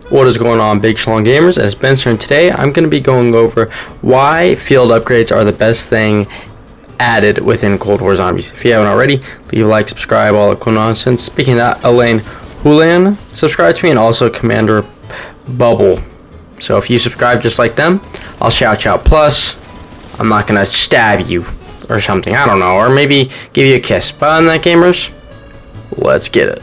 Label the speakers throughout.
Speaker 1: What is going on, Big Schlong Gamers? As Spencer, and today I'm going to be going over why field upgrades are the best thing added within Cold War Zombies. If you haven't already, leave a like, subscribe, all that cool nonsense. Speaking of that, Elaine Hulan, subscribe to me, and also Commander Bubble. So if you subscribe just like them, I'll shout you out. Plus, I'm not going to stab you or something, I don't know, or maybe give you a kiss. But on that, gamers, let's get it.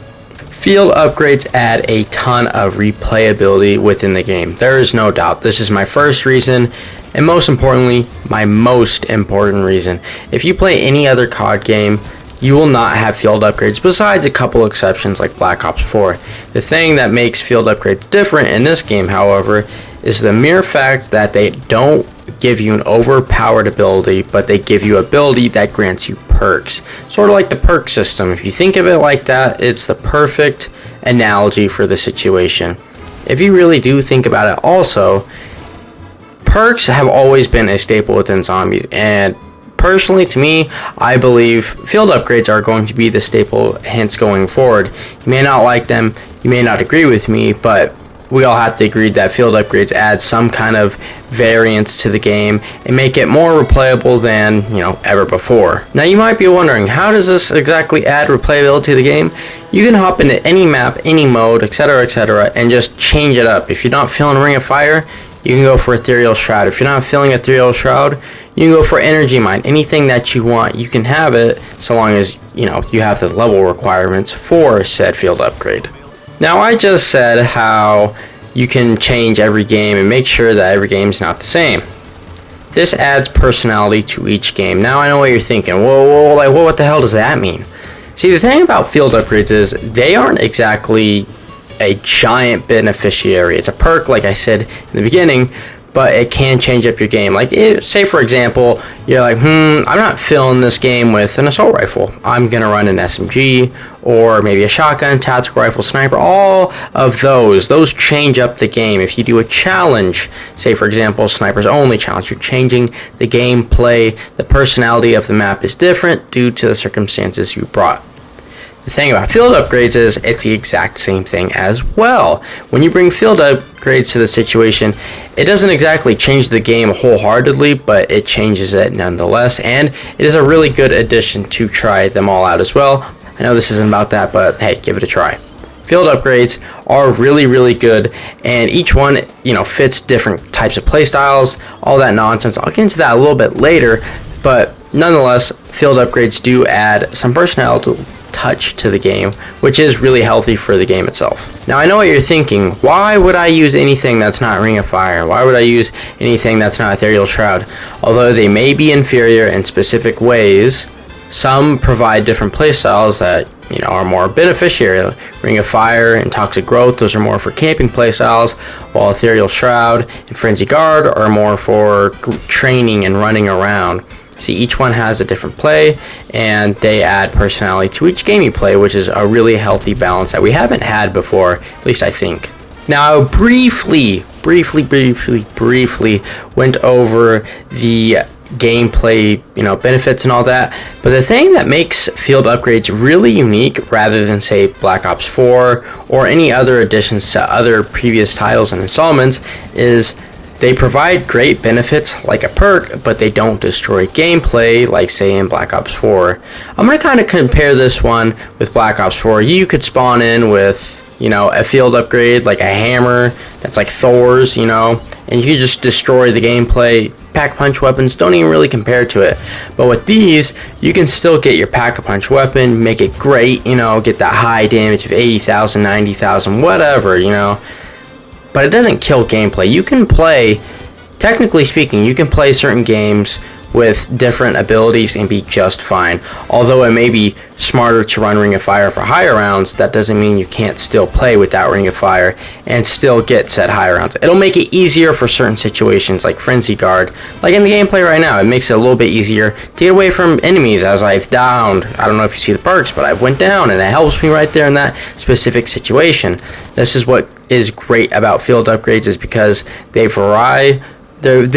Speaker 1: Field upgrades add a ton of replayability within the game. There is no doubt. This is my first reason, and most importantly, my most important reason. If you play any other COD game, you will not have field upgrades, besides a couple exceptions like Black Ops 4. The thing that makes field upgrades different in this game, however, is the mere fact that they don't give you an overpowered ability, but they give you ability that grants you perks. Sort of like the perk system. If you think of it like that, it's the perfect analogy for the situation. If you really do think about it also, perks have always been a staple within zombies, and personally, to me, I believe field upgrades are going to be the staple, hence going forward. You may not like them, you may not agree with me, but we all have to agree that field upgrades add some kind of variance to the game and make it more replayable than, ever before. Now you might be wondering, how does this exactly add replayability to the game? You can hop into any map, any mode, etc., and just change it up. If you're not feeling Ring of Fire, you can go for Ethereal Shroud. If you're not feeling Ethereal Shroud, you can go for Energy Mine. Anything that you want, you can have it, so long as, you have the level requirements for said field upgrade. Now, I just said how you can change every game and make sure that every game is not the same. This adds personality to each game. Now, I know what you're thinking. Whoa, what the hell does that mean? See, the thing about field upgrades is they aren't exactly a giant beneficiary. It's a perk, like I said in the beginning, but it can change up your game. Like, say for example, you're like, I'm not filling this game with an assault rifle. I'm gonna run an SMG, or maybe a shotgun, tactical rifle, sniper. All of those change up the game. If you do a challenge, say for example, snipers only challenge, you're changing the gameplay. The personality of the map is different due to the circumstances you brought. The thing about field upgrades is it's the exact same thing as well. When you bring field upgrades to the situation, it doesn't exactly change the game wholeheartedly, but it changes it nonetheless, and it is a really good addition to try them all out as well. I know this isn't about that, but hey, give it a try. Field upgrades are really, really good, and each one, fits different types of playstyles, all that nonsense. I'll get into that a little bit later, but nonetheless, field upgrades do add some personality touch to the game, which is really healthy for the game itself. Now, I know what you're thinking. Why would I use anything that's not Ring of Fire? Why would I use anything that's not Ethereal Shroud? Although they may be inferior in specific ways, some provide different playstyles that are more beneficiary. Ring of Fire and Toxic Growth, those are more for camping playstyles, while Ethereal Shroud and Frenzy Guard are more for training and running around. See, each one has a different play, and they add personality to each game you play, which is a really healthy balance that we haven't had before, at least I think. Now, I briefly went over the gameplay, benefits and all that, but the thing that makes field upgrades really unique, rather than say Black Ops 4 or any other additions to other previous titles and installments, is they provide great benefits like a perk, but they don't destroy gameplay like say in Black Ops 4. I'm going to kind of compare this one with Black Ops 4. You could spawn in with, a field upgrade like a hammer that's like Thor's, and you could just destroy the gameplay. Pack-a-punch weapons don't even really compare to it. But with these, you can still get your pack-a-punch weapon, make it great, get that high damage of 80,000, 90,000, whatever, But it doesn't kill gameplay. You can play, technically speaking, you can play certain games with different abilities and be just fine. Although it may be smarter to run Ring of Fire for higher rounds, that doesn't mean you can't still play without Ring of Fire and still get said higher rounds. It'll make it easier for certain situations like Frenzy Guard. Like in the gameplay right now, it makes it a little bit easier to get away from enemies as I've downed. I don't know if you see the perks, but I've went down and it helps me right there in that specific situation. This is what is great about field upgrades, is because they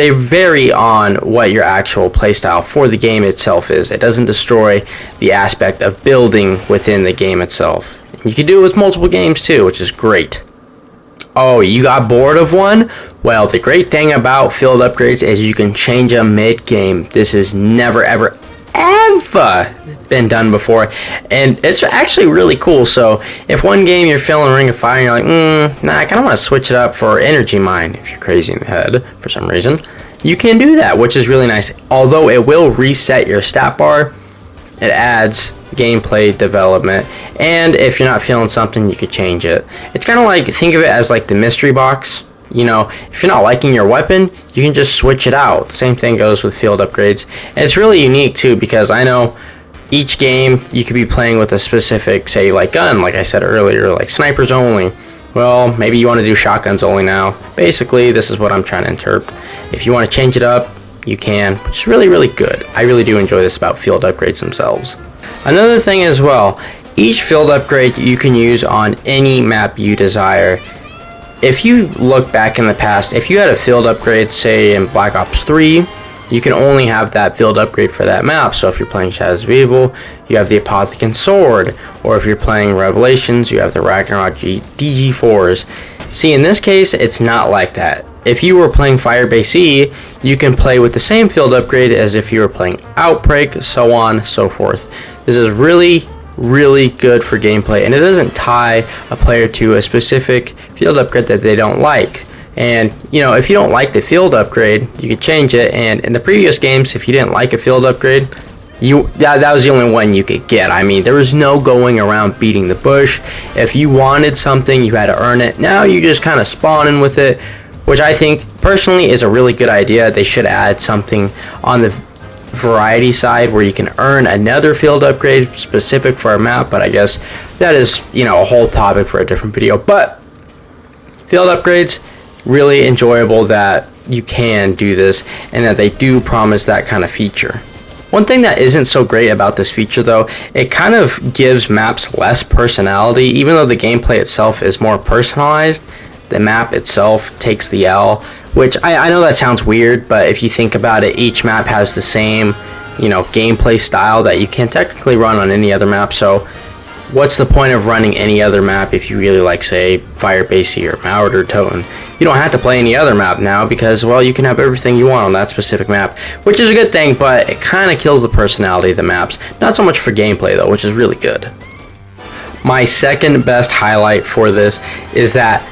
Speaker 1: vary on what your actual playstyle for the game itself is. It doesn't destroy the aspect of building within the game itself. You can do it with multiple games too, which is great. Oh, you got bored of one? Well, the great thing about field upgrades is you can change them mid-game. This has never, ever been done before, and it's actually really cool. So if one game you're feeling Ring of Fire and you're like, nah, I kind of want to switch it up for Energy Mine, if you're crazy in the head for some reason, you can do that, which is really nice. Although it will reset your stat bar, it adds gameplay development, and if you're not feeling something, you could change it. It's kind of like, think of it as like the mystery box. You know, if you're not liking your weapon, you can just switch it out. Same thing goes with field upgrades. And it's really unique too, because I know each game you could be playing with a specific, say, like gun, like I said earlier, like snipers only. Well, maybe you want to do shotguns only now. Basically, this is what I'm trying to interpret. If you want to change it up, you can, which is really, really good. I really do enjoy this about field upgrades themselves. Another thing as well, each field upgrade you can use on any map you desire. If you look back in the past, if you had a field upgrade, say in Black Ops 3, you can only have that field upgrade for that map. So if you're playing Shadows of Evil, you have the Apothecon Sword, or if you're playing Revelations, you have the Ragnarok DG4s. See, in this case, it's not like that. If you were playing Firebase E, you can play with the same field upgrade as if you were playing Outbreak, so on, so forth. This is really good for gameplay, and it doesn't tie a player to a specific field upgrade that they don't like. And you know, if you don't like the field upgrade, you could change it. And in the previous games, if you didn't like a field upgrade, that was the only one you could get. I mean, there was no going around beating the bush. If you wanted something, you had to earn it. Now you just kind of spawn in with it, which I think personally is a really good idea. They should add something on the variety side where you can earn another field upgrade specific for a map, but I guess that is, you know, a whole topic for a different video. But field upgrades, really enjoyable that you can do this and that they do promise that kind of feature. One thing that isn't so great about this feature though, it kind of gives maps less personality. Even though the gameplay itself is more personalized, the map itself takes the L, which I know that sounds weird, but if you think about it, each map has the same, you know, gameplay style that you can technically run on any other map. So what's the point of running any other map if you really like, say, Firebase or Mauert or Toten? You don't have to play any other map now because, well, you can have everything you want on that specific map, which is a good thing, but it kind of kills the personality of the maps. Not so much for gameplay though, which is really good. My second best highlight for this is that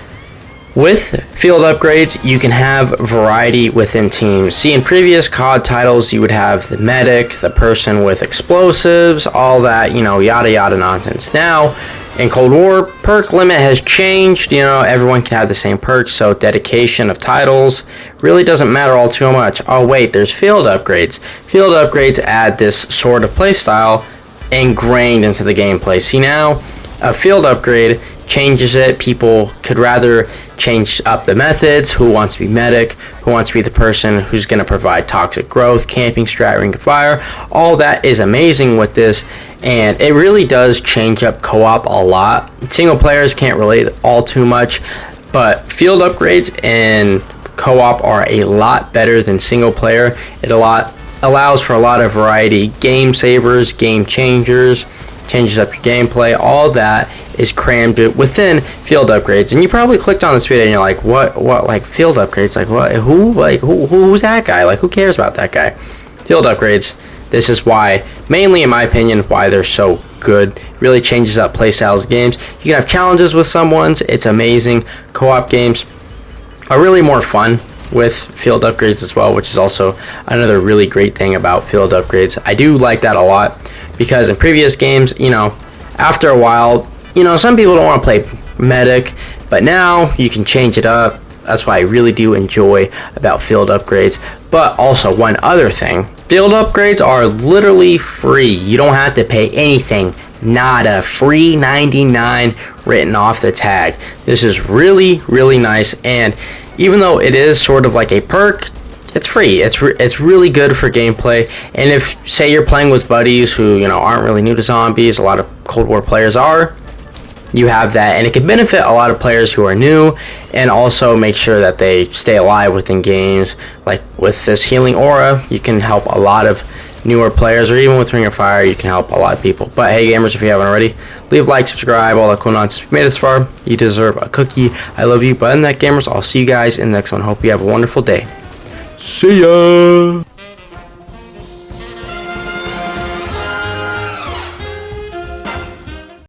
Speaker 1: with field upgrades, you can have variety within teams. See, in previous COD titles, you would have the medic, the person with explosives, all that, you know, yada yada nonsense. Now, in Cold War, perk limit has changed. You know, everyone can have the same perks, so dedication of titles really doesn't matter all too much. Oh wait, there's field upgrades. Field upgrades add this sort of playstyle ingrained into the gameplay. See, now a field upgrade changes it. People could rather change up the methods. Who wants to be medic? Who wants to be the person who's going to provide toxic growth, camping strat, ring of fire? All that is amazing with this, and it really does change up co-op a lot. Single players can't relate all too much, but field upgrades and co-op are a lot better than single player. It allows for a lot of variety. Game savers, game changers, changes up your gameplay, all that is crammed within field upgrades. And you probably clicked on this video and you're like, what like field upgrades, like what, who's that guy, like who cares about that guy? Field upgrades, this is why, mainly in my opinion, why they're so good. Really changes up playstyles games. You can have challenges with someone's, it's amazing. Co-op games are really more fun with field upgrades as well, which is also another really great thing about field upgrades. I do like that a lot, because in previous games, you know, after a while, you know, some people don't want to play medic, but now you can change it up. That's why I really do enjoy about field upgrades. But also one other thing, field upgrades are literally free. You don't have to pay anything. Nada. Free 99 written off the tag. This is really, really nice, and even though it is sort of like a perk, it's free. It's really good for gameplay. And if, say, you're playing with buddies who, you know, aren't really new to zombies, a lot of Cold War players are, you have that, and it can benefit a lot of players who are new, and also make sure that they stay alive within games. Like with this healing aura, you can help a lot of newer players, or even with Ring of Fire, you can help a lot of people. But hey, gamers, if you haven't already, leave a like, subscribe, all that cool nonsense. If you made it this far, you deserve a cookie. I love you. But other than that, gamers, I'll see you guys in the next one. Hope you have a wonderful day. See ya!